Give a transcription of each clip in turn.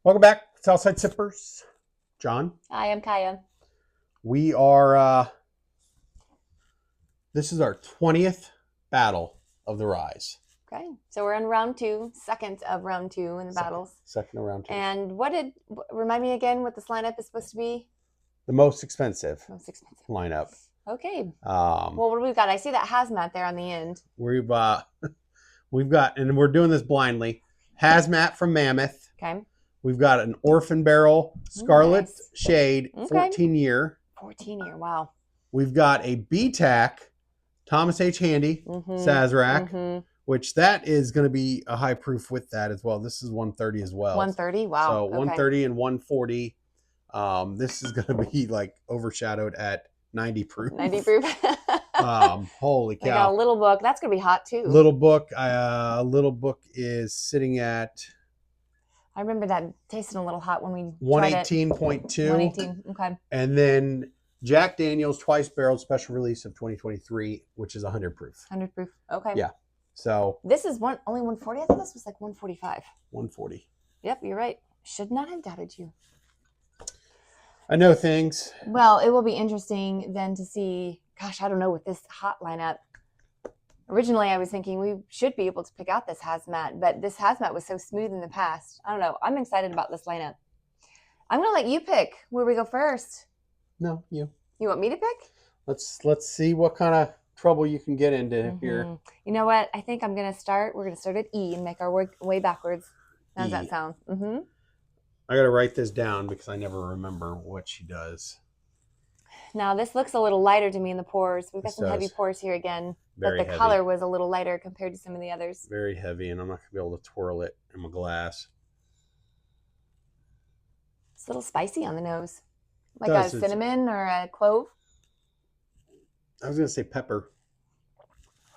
Welcome back, Southside Sippers. John. Hi, I'm Kaya. We are, this is our 20th battle of the Rise. Okay, so we're in round two, second of round two in the battles. Second of round two. And remind me again what this lineup is supposed to be? The most expensive Most expensive lineup. Okay. Well, what do we got? I see that hazmat there on the end. We've got, and we're doing this blindly, hazmat from Mammoth. Okay. We've got an Orphan Barrel Scarlet Nice. Shade Okay. 14 year. 14 year, wow. We've got a BTAC Thomas H. Handy Sazerac, which that is going to be a high proof with that as well. This is 130 as well. 130, wow. So 130 and 140. This is going to be like overshadowed at 90 proof. 90 proof. Holy cow. We got a little book. That's going to be hot too. Little book is sitting at, I remember that tasting a little hot when we 118.2. 118, okay. And then Jack Daniel's Twice Barreled Special Release of 2023, which is 100 proof. 100 proof, okay. Yeah. So this is only 140. I thought this was like 145. 140. Yep, you're right. Should not have doubted you. I know things. Well, it will be interesting then to see, gosh, I don't know, with this hot lineup. Originally, I was thinking we should be able to pick out this hazmat, but this hazmat was so smooth in the past. I don't know. I'm excited about this lineup. I'm going to let you pick where we go first. No, you. You want me to pick? Let's see what kind of trouble you can get into here. You know what? I think I'm going to start. We're going to start at E and make our way backwards. How does that sound? I got to write this down because I never remember what she does. Now, this looks a little lighter to me in the pores. We've got some heavy pores here again. Very but the color was a little lighter compared to some of the others. Very heavy, and I'm not going to be able to twirl it in my glass. It's a little spicy on the nose. Like a cinnamon or a clove? I was going to say pepper.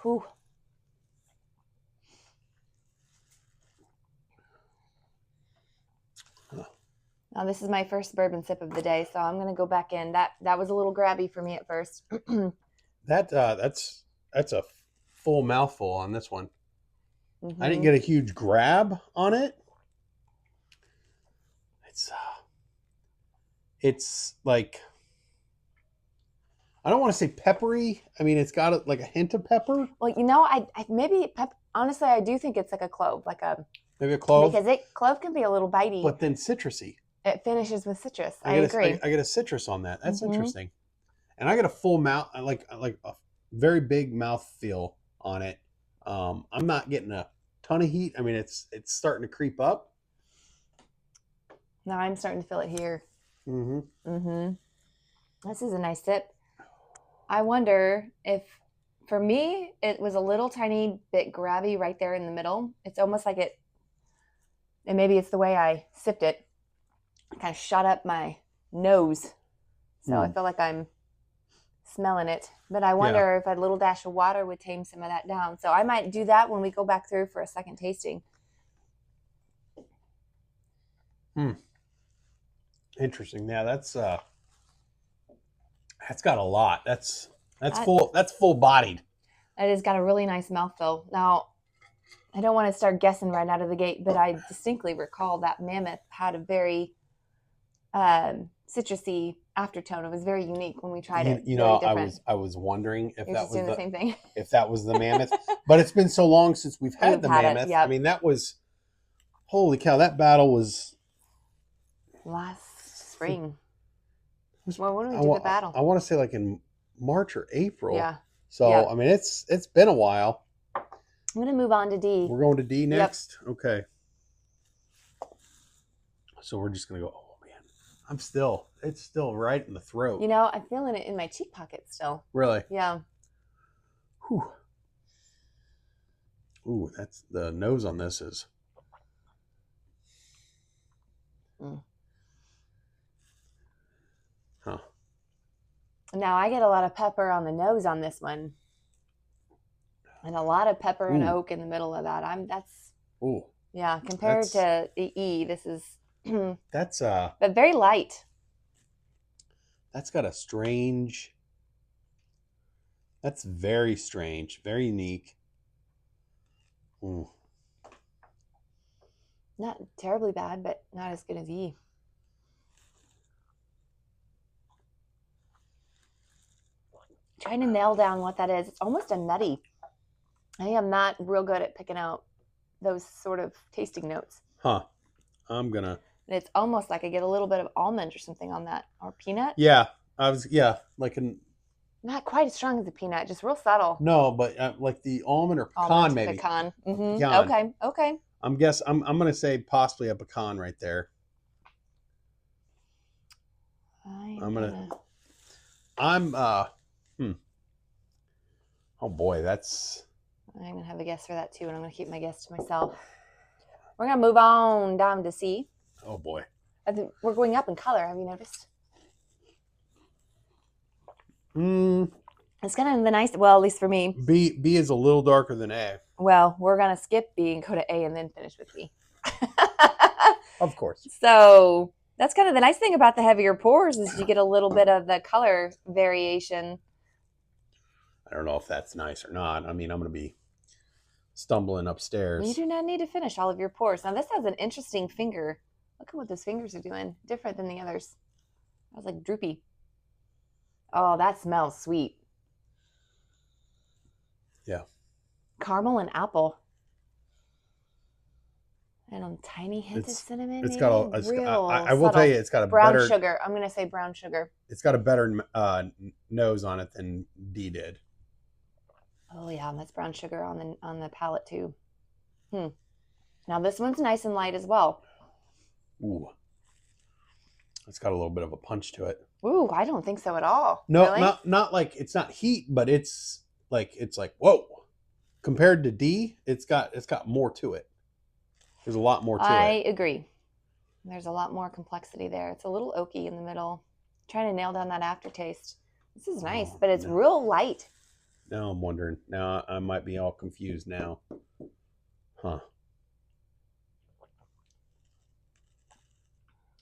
Whew. Now, this is my first bourbon sip of the day, so I'm going to go back in. That was a little grabby for me at first. That's a full mouthful on this one. I didn't get a huge grab on it. It's like, I don't want to say peppery. I mean, it's got like a hint of pepper. Well, you know, honestly, I do think it's like a clove, maybe a clove, because clove can be a little bitey, but then citrusy. It finishes with citrus. I agree. I get a citrus on that. That's interesting, and I get a full mouth, like a very big mouth feel on it. I'm not getting a ton of heat. I mean, it's starting to creep up. Now I'm starting to feel it here. This is a nice sip. I wonder if, for me, it was a little tiny bit grabby right there in the middle. It's almost like and maybe it's the way I sipped it. I kind of shot up my nose. So I feel like I'm smelling it. But I wonder if a little dash of water would tame some of that down. So I might do that when we go back through for a second tasting. Interesting. Yeah, that's got a lot. That's full bodied. It has got a really nice mouthfeel. Now, I don't want to start guessing right out of the gate, but I distinctly recall that Mammoth had a very citrusy aftertone. It was very unique when we tried it. You know, I was wondering if that was the same thing. If that was the Mammoth, but it's been so long since we've had the Mammoth. Yep. I mean, that was, holy cow! That battle was last spring. Well, when did we do the battle? I want to say like in March or April. Yeah. So I mean, it's been a while. I'm gonna move on to D. We're going to D next. Yep. Okay. So we're just gonna go. Oh man, it's still right in the throat. You know, I'm feeling it in my cheek pocket still. Really? Yeah. Whew. Ooh, that's the nose on this is. Huh. Now I get a lot of pepper on the nose on this one, and a lot of pepper and oak in the middle of that. Compared to E, this is but very light. That's got a strange. That's very strange, very unique. Not terribly bad, but not as good as E. Trying to nail down what that is. It's almost a nutty. I think I'm not real good at picking out those sort of tasting notes. Huh. I'm gonna. And it's almost like I get a little bit of almond or something on that, or peanut. Yeah, like an. Not quite as strong as a peanut, just real subtle. No, but like the almond or pecan, Almond, maybe. pecan. Pecan. Okay, okay. I'm gonna say possibly a pecan right there. Oh boy, that's. I'm gonna have a guess for that too, and I'm gonna keep my guess to myself. We're gonna move on down to C. Oh boy. I think we're going up in color. Have you noticed? It's kind of the nice. Well, at least for me. B is a little darker than A. Well, we're gonna skip B and go to A and then finish with B. Of course. So that's kind of the nice thing about the heavier pours is you get a little bit of the color variation. I don't know if that's nice or not. I mean, I'm gonna be stumbling upstairs. You do not need to finish all of your pours. Now this has an interesting finger. Look at what those fingers are doing. Different than the others. That was like droopy. Oh, that smells sweet. Yeah. Caramel and apple. And a tiny hint of cinnamon. It's got a. I will tell you, it's got a brown better sugar. I'm gonna say brown sugar. It's got a better nose on it than D did. Oh yeah, and that's brown sugar on the palate too. Now this one's nice and light as well. Ooh, it's got a little bit of a punch to it. Ooh, I don't think so at all. No, really? not like it's not heat, but it's like whoa. Compared to D, it's got more to it. There's a lot more to it. I agree. There's a lot more complexity there. It's a little oaky in the middle. Trying to nail down that aftertaste. This is nice, but it's real light. Now I'm wondering. Now I might be all confused now. Huh.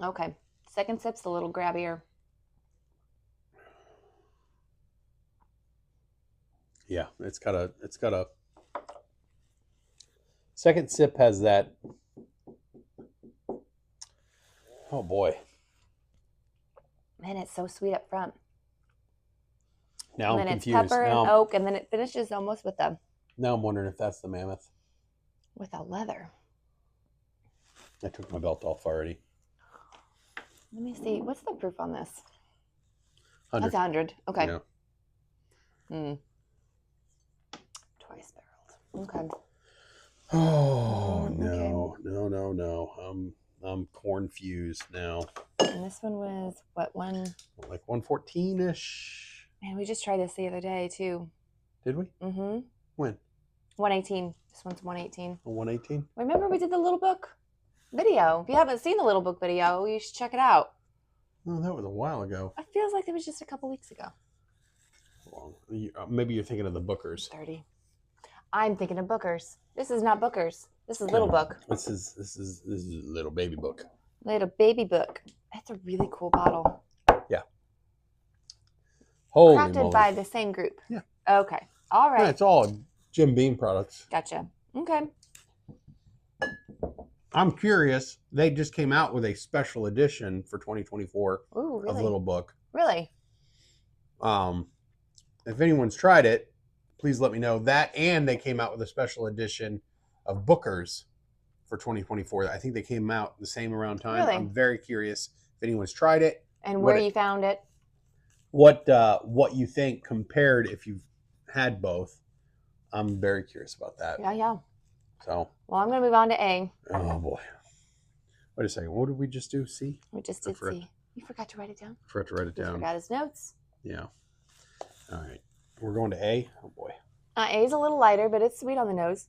Okay. Second sip's a little grabbier. Yeah, it's got a second sip has that. Oh boy. Man, it's so sweet up front. Now and I'm then confused. It's pepper and oak, and then it finishes almost with a. Now I'm wondering if that's the mammoth. With a leather. I took my belt off already. Let me see. What's the proof on this? 100. That's 100. Okay. Yeah. Twice barreled. Okay. Oh no! I'm corn-fused now. And this one was what, like 114-ish. Man, we just tried this the other day too. Did we? Mm-hmm. When? 118. This one's 118. 118. Remember we did the Little Book video. If you haven't seen the Little Book video, you should check it out. Oh, that was a while ago. It feels like it was just a couple weeks ago. Well, maybe you're thinking of the Bookers. 30. I'm thinking of Bookers. This is not Bookers. This is Little Book. This is Little Baby Book. Little Baby Book. That's a really cool bottle. Yeah. Holy Crafted moly. by the same group. Yeah. Okay. All right. Yeah, it's all Jim Beam products. Gotcha. Okay. I'm curious. They just came out with a special edition for 2024 Ooh, really? of Little Book. Really? If anyone's tried it, please let me know that. And they came out with a special edition of Bookers for 2024. I think they came out the same around time. Really? I'm very curious if anyone's tried it. And where you found it? What you think compared if you've had both. I'm very curious about that. Yeah. So. Well, I'm going to move on to A. Oh, boy. Wait a second. What did we just do? C? We just did C. You forgot to write it down? Forgot to write it down. He forgot his notes. Yeah. All right. We're going to A? Oh, boy. A is a little lighter, but it's sweet on the nose.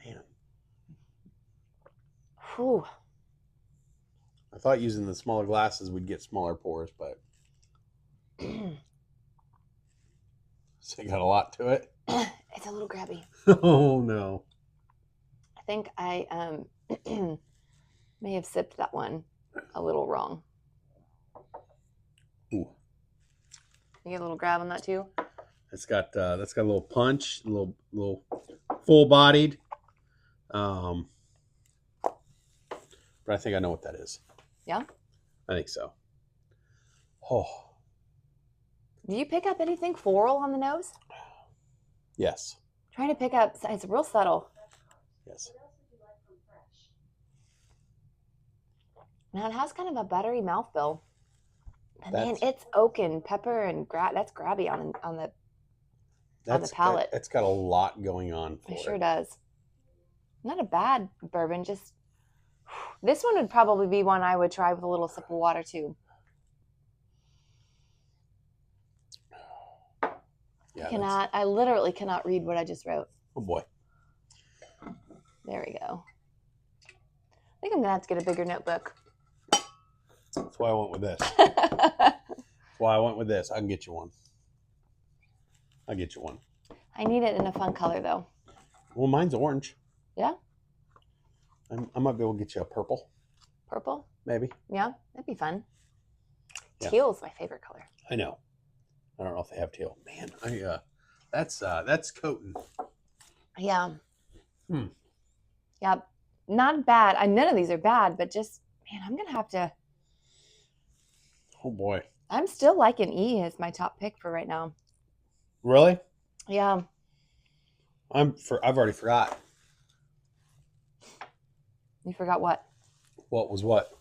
Man. Whew. I thought using the smaller glasses we'd get smaller pours, but so it got a lot to it. It's a little grabby. Oh no! I think I may have sipped that one a little wrong. Ooh. You get a little grab on that too. That's got a little punch, a little full bodied. Um, but I think I know what that is. Yeah. I think so. Oh, Do you pick up anything floral on the nose? yes. Trying to pick up, it's real subtle. Yes. Now it has kind of a buttery mouthfeel. But man, That's it's oak and pepper and that's grabby on the palate. That's got a lot going on for It sure it. does. Not a bad bourbon, just this one would probably be one I would try with a little sip of water too. Yeah, I literally cannot read what I just wrote. oh boy. There we go. I think I'm gonna have to get a bigger notebook. That's why I went with this. That's why I went with this. I can get you one. I'll get you one. I need it in a fun color though. Well, mine's orange. Yeah? I might be able to get you a purple, Purple? maybe. Yeah, that'd be fun. Yeah. Teal is my favorite color. I know. I don't know if they have teal. Man, that's coating. Yeah. Yeah. Not bad. None of these are bad, but just man, I'm gonna have to. Oh boy. I'm still liking E as my top pick for right now. Really? Yeah. I've already forgot. You forgot what? What was what?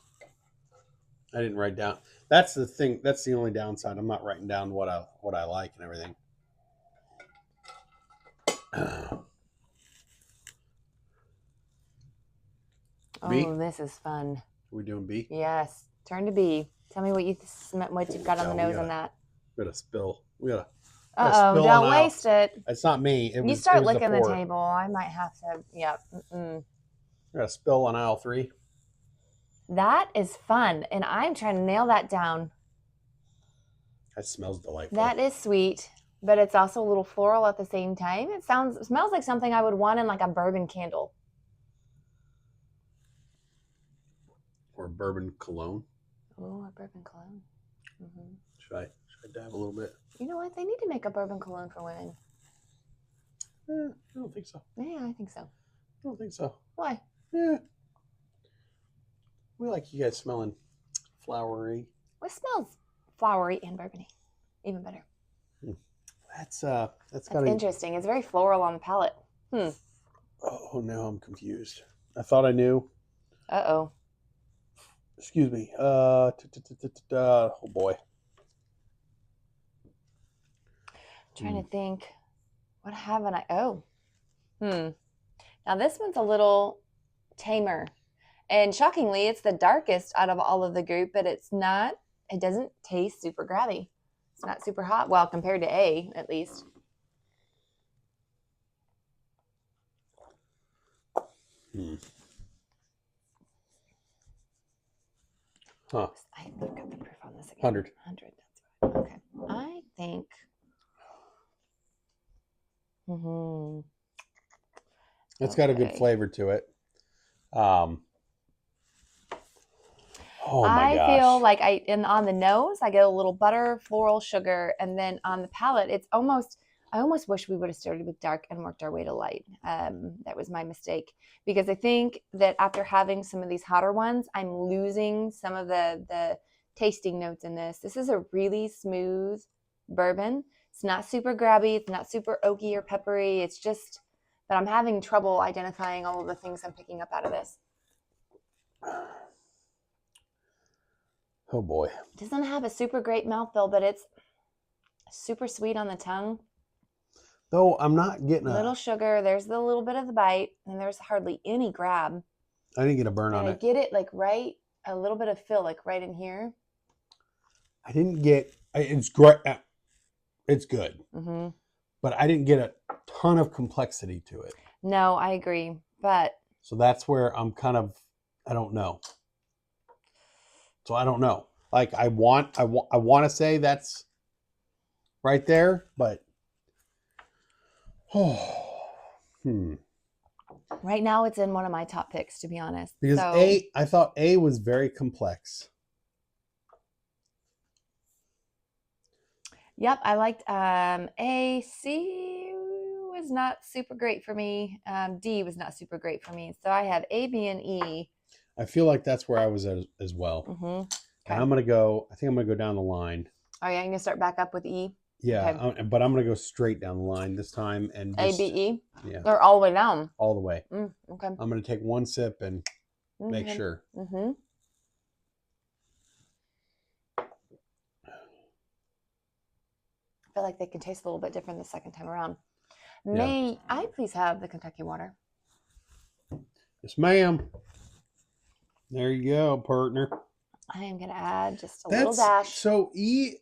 I didn't write down. That's the thing. That's the only downside. I'm not writing down what I like and everything. B? Oh, this is fun. Are we doing B? Yes. Turn to B. Tell me what you've got on the nose on that. We gotta spill. We gotta. Uh-oh, don't waste it. It's not me. You start licking the table. I might have to. Yeah. We're gonna spill on aisle 3. That is fun, and I'm trying to nail that down. That smells delightful. That is sweet, but it's also a little floral at the same time. It smells like something I would want in like a bourbon candle. Or bourbon cologne. Oh, a bourbon cologne. Mm-hmm. Should I dab a little bit? You know what? They need to make a bourbon cologne for women. I don't think so. Yeah, I think so. I don't think so. Why? Yeah. We like you guys smelling flowery. It smells flowery and bourbony. Even better. That's interesting. It's very floral on the palate. Oh, now I'm confused. I thought I knew. Uh-oh. Excuse me. Oh boy. Trying to think. What haven't I? Oh. Now this one's a little tamer. And shockingly, it's the darkest out of all of the group, but it doesn't taste super grabby. It's not super hot. Well, compared to A, at least. Huh. I've got the proof on this again. 100. 100, that's right. Okay. I think. It's got a good flavor to it. Oh my gosh. I feel like on the nose, I get a little butter, floral, sugar, and then on the palate, I almost wish we would have started with dark and worked our way to light. That was my mistake, because I think that after having some of these hotter ones, I'm losing some of the tasting notes in this. This is a really smooth bourbon. It's not super grabby. It's not super oaky or peppery. It's just that I'm having trouble identifying all of the things I'm picking up out of this. Oh boy. It doesn't have a super great mouthfeel, but it's super sweet on the tongue. Though I'm not getting a little sugar. There's the little bit of the bite, and there's hardly any grab. I didn't get a burn on it. I get it like right, a little bit of fill like right in here. I didn't get. It's great. It's good, but I didn't get a ton of complexity to it. No, I agree, but so that's where I'm kind of. I don't know. So I don't know. Like I want to say that's right there, but right now it's in one of my top picks, to be honest. Because I thought A was very complex. Yep, I liked A. C was not super great for me. D was not super great for me. So I have A, B, and E. I feel like that's where I was as well. Mm-hmm. Okay. And I'm going to go, I think I'm going to go down the line. Oh, yeah, I'm going to start back up with E. Yeah, Okay. but I'm going to go straight down the line this time and just... A, B, E? Yeah. Or all the way down? All the way. Okay. I'm going to take one sip and make sure. Mm-hmm. I feel like they can taste a little bit different the second time around. May I please have the Kentucky water? Yes, ma'am. There you go, partner. I am going to add just a little dash. So E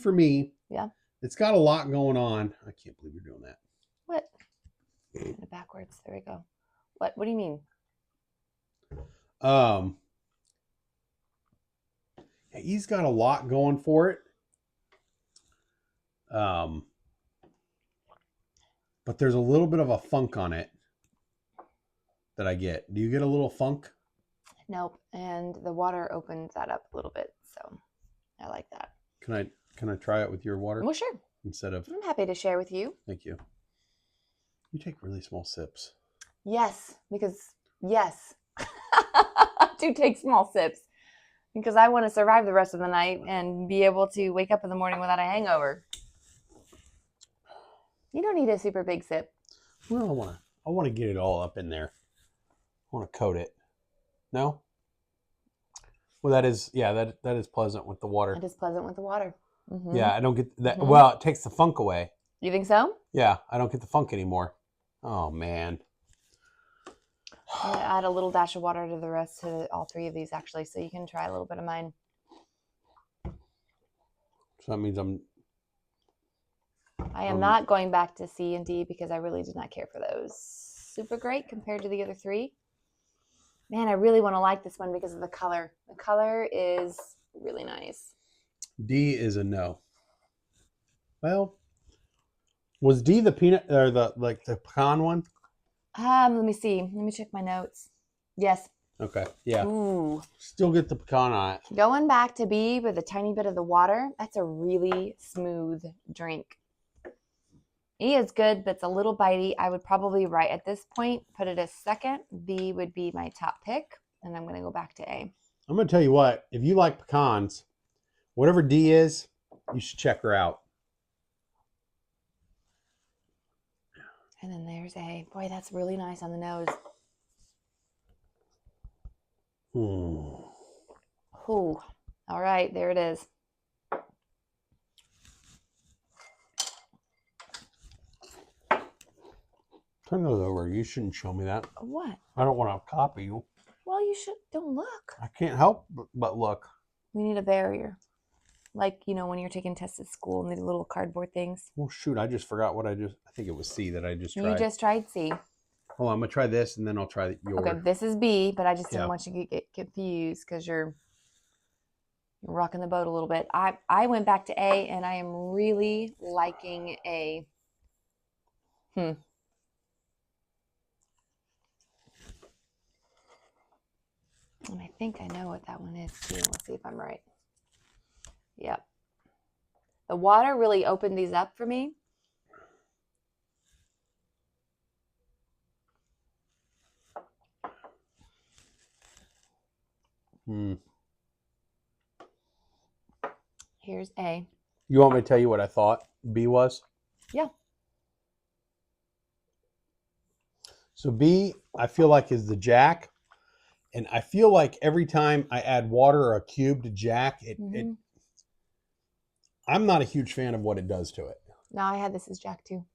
for me, yeah, it's got a lot going on. I can't believe you're doing that. What? Backwards. There we go. What do you mean? E's got a lot going for it. But there's a little bit of a funk on it that I get. Do you get a little funk? Nope. And the water opens that up a little bit, so I like that. Can I try it with your water? Well, sure. Instead of... I'm happy to share with you. Thank you. You take really small sips. Yes, because yes, I do take small sips because I want to survive the rest of the night and be able to wake up in the morning without a hangover. You don't need a super big sip. Well, I want to get it all up in there. I want to coat it. No? Well, that is pleasant with the water. It is pleasant with the water. Mm-hmm. Yeah, I don't get that. Mm-hmm. Well, it takes the funk away. You think so? Yeah, I don't get the funk anymore. Oh, man. I'm going to add a little dash of water to the rest of all three of these, actually, so you can try a little bit of mine. So that means I am not going back to C and D because I really did not care for those. Super great compared to the other three. Man, I really want to like this one because of the color. The color is really nice. D is a no. Well, was D the peanut or the pecan one? Let me see. Let me check my notes. Yes. Okay. Yeah. Ooh. Still get the pecan on it. Going back to B with a tiny bit of the water, that's a really smooth drink. E is good, but it's a little bitey. I would probably, right at this point, put it as second. B would be my top pick, and I'm going to go back to A. I'm going to tell you what. If you like pecans, whatever D is, you should check her out. And then there's A. Boy, that's really nice on the nose. Ooh. All right, there it is. Turn those over. You shouldn't show me that. What? I don't want to copy you. Well, you should. Don't look. I can't help but look. We need a barrier. Like, when you're taking tests at school and the little cardboard things. Well, shoot. I just forgot what I think it was C that I just tried. You just tried C. Hold on. I'm going to try this and then I'll try yours. Okay, this is B, but I just didn't want you to get confused because you're rocking the boat a little bit. I went back to A and I am really liking A. And I think I know what that one is too. Let's see if I'm right. Yep. The water really opened these up for me. Here's A. You want me to tell you what I thought B was? Yeah. So B, I feel like is the Jack. And I feel like every time I add water or a cube to Jack, I'm not a huge fan of what it does to it. No, I had this as Jack too.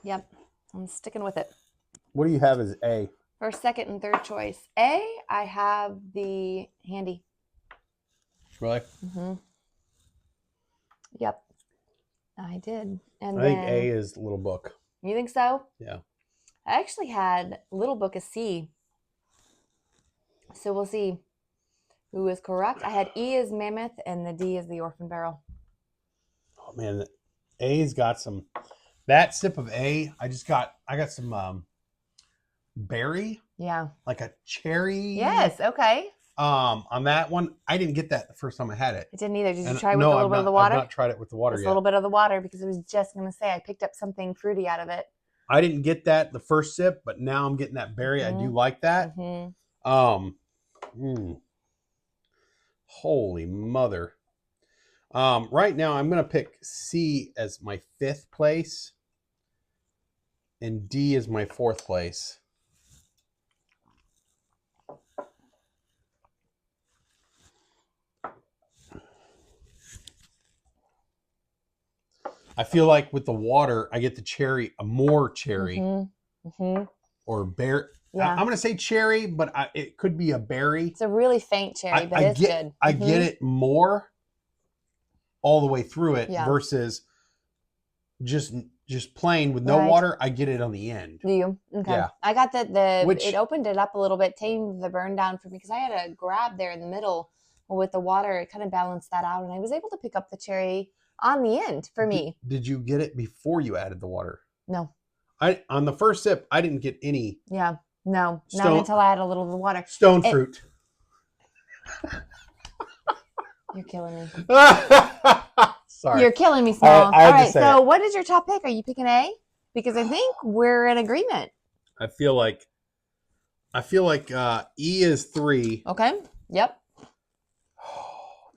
Yep, I'm sticking with it. What do you have as A? For second and third choice. A, I have the Handy. Really? Mm-hmm. Yep, I did. And I think A is Little Book. You think so? Yeah. I actually had Little Book as C. So we'll see who is correct. I had E as Mammoth and the D is the Orphan Barrel. Oh man, A's got some. That sip of A, I got some berry. Yeah. Like a cherry. Yes. Okay. On that one, I didn't get that the first time I had it. It didn't either. Did you And try with no, a little bit of the water? I've not tried it with the water Just yet. a little bit of the water, because I was just going to say I picked up something fruity out of it. I didn't get that the first sip, but now I'm getting that berry. I do like that. Holy mother. Right now I'm going to pick C as my 5th place and D as my 4th place. I feel like with the water, I get the cherry, more cherry, or berry. Yeah. I'm going to say cherry, but it could be a berry. It's a really faint cherry, but it's good. I get it more all the way through it versus just plain with no water. I get it on the end. Do you? Okay. Yeah. I got it opened it up a little bit, tamed the burn down for me, because I had a grab there in the middle with the water. It kind of balanced that out, and I was able to pick up the cherry on the end for me. Did you get it before you added the water? No. On the first sip, I didn't get any. Yeah. No. Not until I add a little of the water. Stone fruit. You're killing me. Sorry. You're killing me, Small. All right. So what is your top pick? Are you picking A? Because I think we're in agreement. I feel like E is 3. Okay. Yep.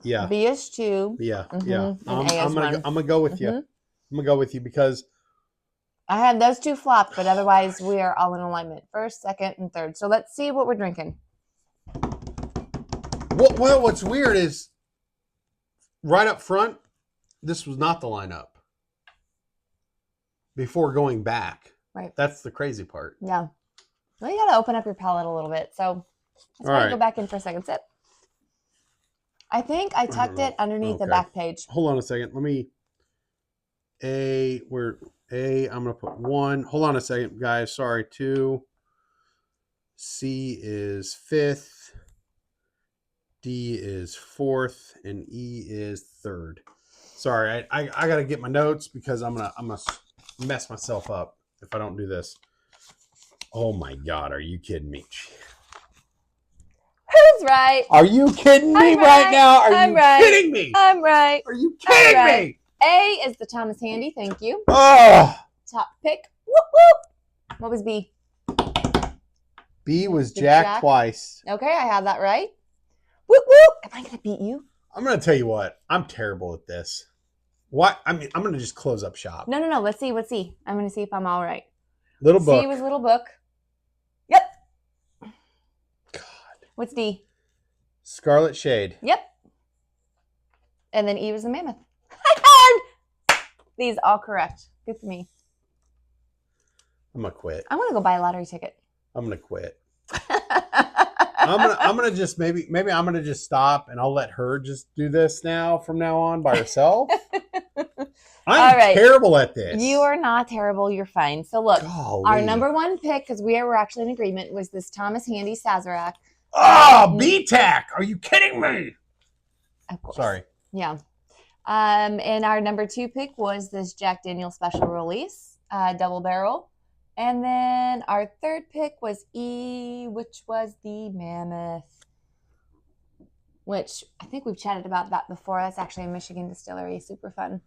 Yeah. B is 2. Yeah. Yeah. I'm gonna go with you. I'm gonna go with you because I had those 2 flopped, but otherwise we are all in alignment. 1st, 2nd, and 3rd. So let's see what we're drinking. Well, what's weird is right up front, this was not the lineup before going back. Right. That's the crazy part. Yeah. Well, you got to open up your palate a little bit. So let's try to go back in for a second sip. I think I tucked it underneath the back page. Hold on a second. Let me. I'm gonna put 1. Hold on a second, guys. Sorry. 2. C is 5th. D is 4th, and E is 3rd. Sorry, I gotta get my notes because I'm gonna mess myself up if I don't do this. Oh my God, are you kidding me? Who's right? Are you kidding me right now? Are you kidding me? I'm right. Are you kidding me? A is the Thomas Handy. Thank you. Oh. Top pick. Whoop, whoop. What was B? B was Jack twice. Okay, I had that right. Whoop, whoop. Am I going to beat you? I'm going to tell you what. I'm terrible at this. What? I mean, I'm going to just close up shop. No. Let's see. What's C? I'm going to see if I'm all right. Little Book. C was Little Book. Yep. God. What's D? Scarlet Shade. Yep. And then E was the Mammoth. I had these all correct. Good for me. I'm going to quit. I'm going to go buy a lottery ticket. I'm going to quit. I'm gonna just maybe I'm gonna just stop and I'll let her just do this from now on by herself. I'm terrible at this. You are not terrible. You're fine. So look, our number 1 pick, because we were actually in agreement, was this Thomas Handy Sazerac. Oh, BTAC! Are you kidding me? Of course. Sorry. Yeah. And our number 2 pick was this Jack Daniel's Special Release, double barrel. And then our 3rd pick was E, which was the Mammoth, which I think we've chatted about that before. That's actually a Michigan distillery. Super fun.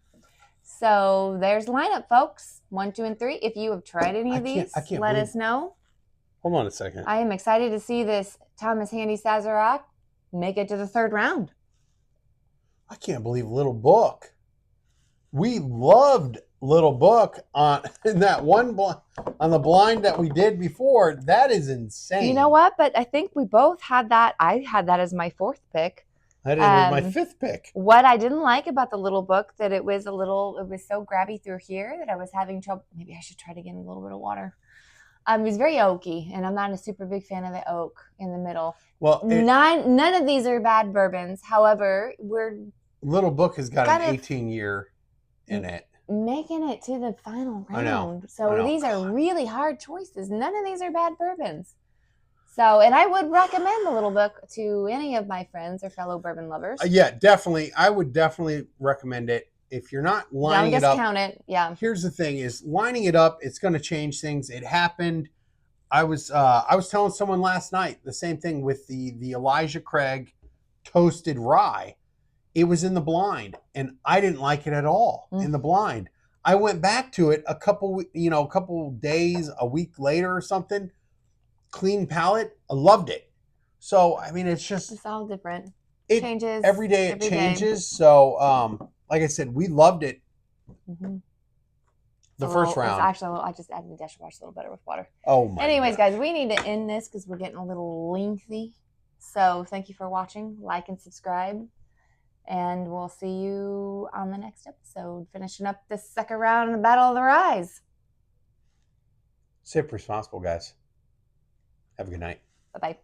So there's the lineup, folks. 1, 2, and 3. If you have tried any of these, let us know. Hold on a second. I am excited to see this Thomas Handy Sazerac make it to the 3rd round. I can't believe Little Book. We loved Little Book on that one on the blind that we did before. That is insane. You know what? But I think we both had that. I had that as my 4th pick. That was my 5th pick. What I didn't like about the Little Book, that it was so grabby through here that I was having trouble. Maybe I should try to get a little bit of water. It was very oaky, and I'm not a super big fan of the oak in the middle. Well, none of these are bad bourbons. However, Little Book has got an 18-year in it. Making it to the final round. I know. These are really hard choices. None of these are bad bourbons. So, and I would recommend the Little Book to any of my friends or fellow bourbon lovers. Yeah, definitely. I would definitely recommend it. If you're not lining it up. Don't discount it. Yeah. Here's the thing is lining it up, it's going to change things. It happened I was telling someone last night the same thing with the Elijah Craig toasted rye. It was in the blind, and I didn't like it at all in the blind. I went back to it a couple days, a week later or something. Clean palate, I loved it. So I mean, it's all different. It changes every day. It changes. So like I said, we loved it. Mm-hmm. The first round. Actually, I just added the dishwasher a little better with water. Oh my. Anyways, guys, we need to end this because we're getting a little lengthy. So thank you for watching. Like and subscribe. And we'll see you on the next episode, finishing up this second round of the Battle of the Ryes. Sip responsible, guys. Have a good night. Bye-bye.